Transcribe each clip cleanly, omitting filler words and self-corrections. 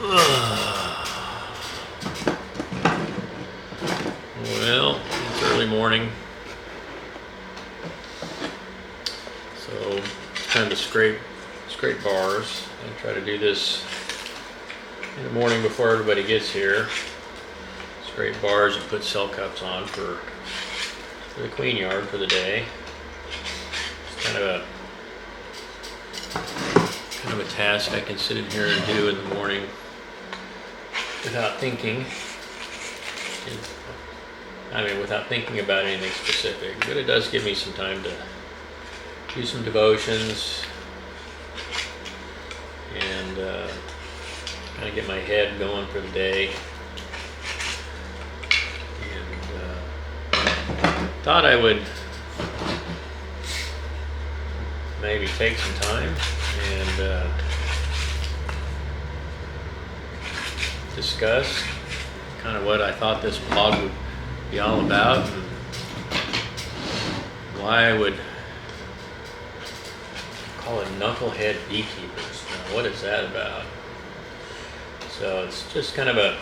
Well, it's early morning, so it's time to scrape bars. I try to do this in the morning before everybody gets here. Scrape bars and put cell cups on for the queen yard for the day. It's kind of a task I can sit in here and do in the morning without thinking. Without thinking about anything specific, but it does give me some time to do some devotions and kind of get my head going for the day. And thought I would maybe take some time and discuss kind of what I thought this blog would be all about and why I would call it knucklehead beekeepers. Now, what is that about? So it's just kind of a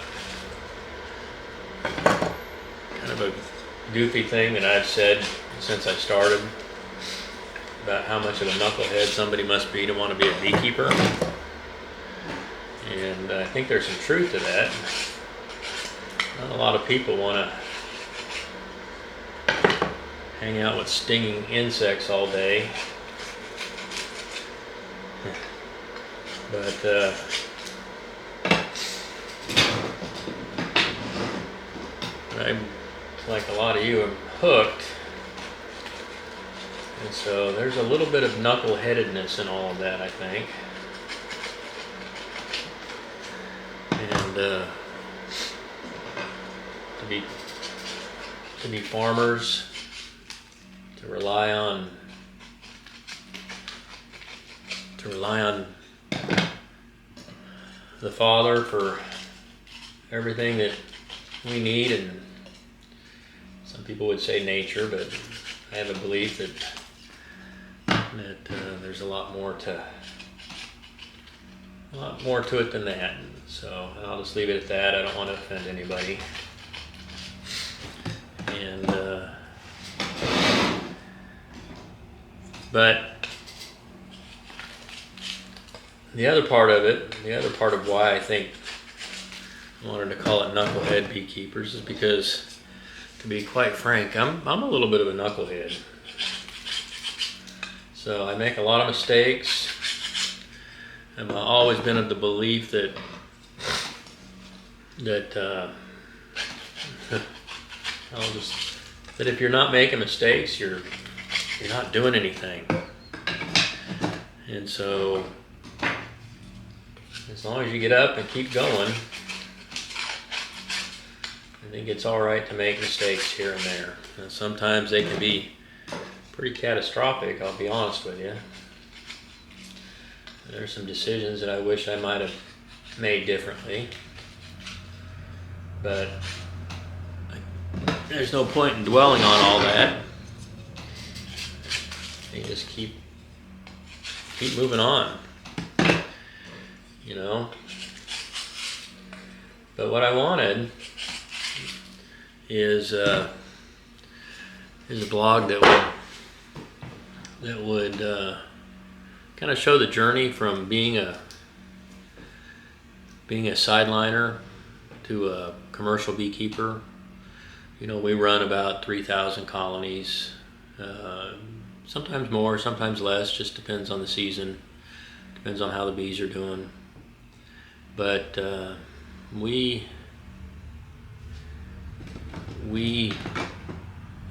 goofy thing that I've said since I started about how much of a knucklehead somebody must be to want to be a beekeeper, and I think there's some truth to that. Not a lot of people want to hang out with stinging insects all day, but I'm like a lot of you, I'm hooked, and so there's a little bit of knuckleheadedness in all of that, I think, and to be farmers, to rely on the Father for everything that we need, and some people would say nature, but I have a belief that there's a lot more to it than that. So I'll just leave it at that. I don't want to offend anybody. And but the other part of why I think I wanted to call it knucklehead beekeepers is because, to be quite frank, I'm a little bit of a knucklehead. So I make a lot of mistakes. I've always been of the belief that if you're not making mistakes, you're not doing anything. And so as long as you get up and keep going, I think it's all right to make mistakes here and there. Now, sometimes they can be pretty catastrophic, I'll be honest with you. There's some decisions that I wish I might have made differently, but there's no point in dwelling on all that. You just keep moving on, you know. But what I wanted is a blog that would kind of show the journey from being a sideliner to a commercial beekeeper. You know, we run about 3,000 colonies, sometimes more, sometimes less, just depends on the season, depends on how the bees are doing. But we,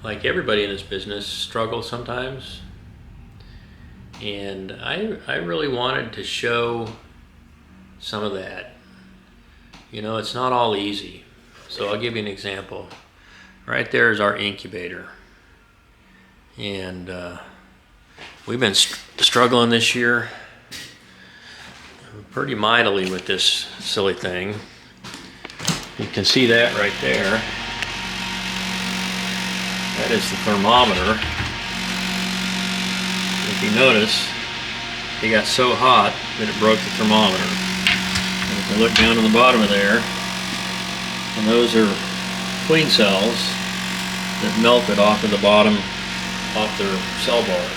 like everybody in this business, struggle sometimes. And I really wanted to show some of that. You know, it's not all easy. So I'll give you an example. Right there is our incubator. And we've been struggling this year pretty mightily with this silly thing. You can see that right there. That is the thermometer. If you notice, it got so hot that it broke the thermometer. And I look down on the bottom of there, and those are queen cells that melted off of the bottom, off their cell bars.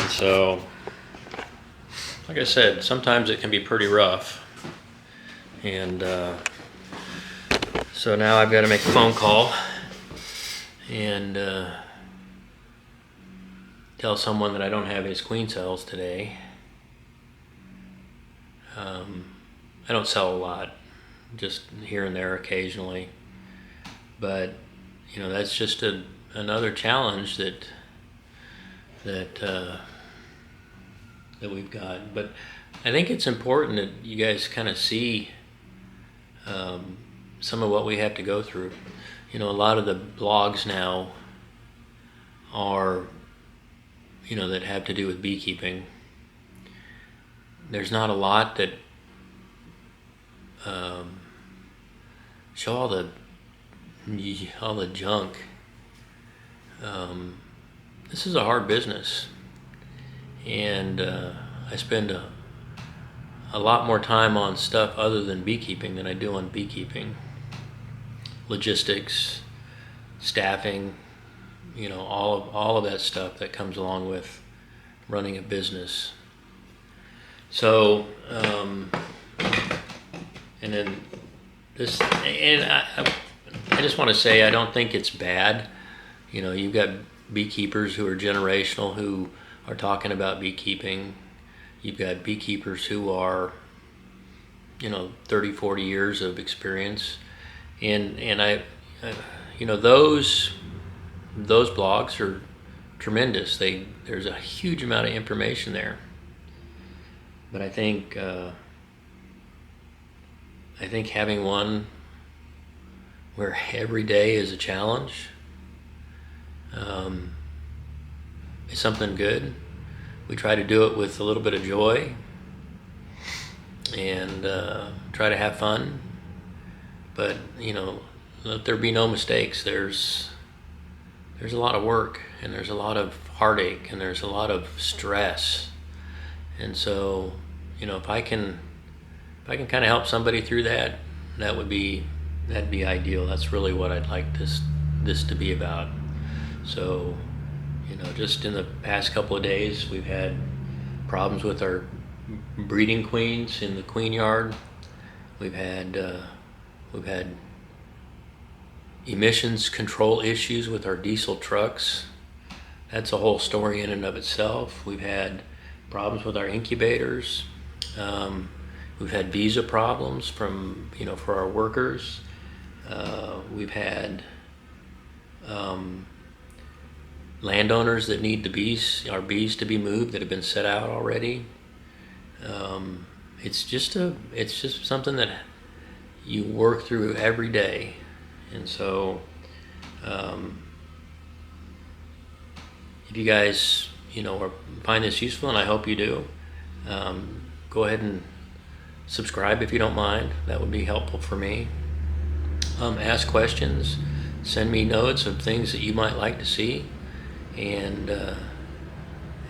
And so, like I said, sometimes it can be pretty rough. And so now I've got to make a phone call and tell someone that I don't have his queen cells today. I don't sell a lot, just here and there occasionally, but you know, that's just another challenge that we've got. But I think it's important that you guys kind of see some of what we have to go through. You know, a lot of the blogs now are, you know, that have to do with beekeeping. There's not a lot that show all the junk. This is a hard business, and I spend a lot more time on stuff other than beekeeping than I do on beekeeping. Logistics, staffing, you know, all of that stuff that comes along with running a business. So, and then this, and I just want to say, I don't think it's bad. You know, you've got beekeepers who are generational, who are talking about beekeeping. You've got beekeepers who are, you know, 30, 40 years of experience. And I you know, those blogs are tremendous. There's a huge amount of information there. But I think having one where every day is a challenge is something good. We try to do it with a little bit of joy and try to have fun. But you know, let there be no mistakes. There's a lot of work, and there's a lot of heartache, and there's a lot of stress. And so, you know, if I can kind of help somebody through that, that'd be ideal. That's really what I'd like this to be about. So, you know, just in the past couple of days, we've had problems with our breeding queens in the queen yard. We've had emissions control issues with our diesel trucks. That's a whole story in and of itself. We've had problems with our incubators. We've had visa problems from, you know, for our workers. We've had landowners that need our bees to be moved that have been set out already. It's just something that you work through every day. And so if you guys, you know, find this useful, and I hope you do, go ahead and subscribe if you don't mind. That would be helpful for me. Ask questions, send me notes of things that you might like to see, and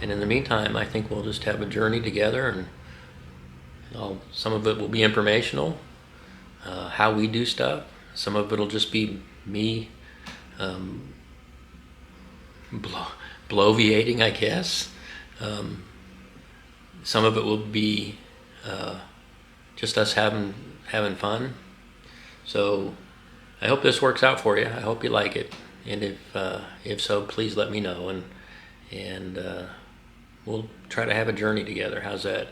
in the meantime, I think we'll just have a journey together, and some of it will be informational, how we do stuff. Some of it'll just be me bloviating, I guess. Some of it will be just us having fun. So I hope this works out for you. I hope you like it, and if so, please let me know, and we'll try to have a journey together. How's that?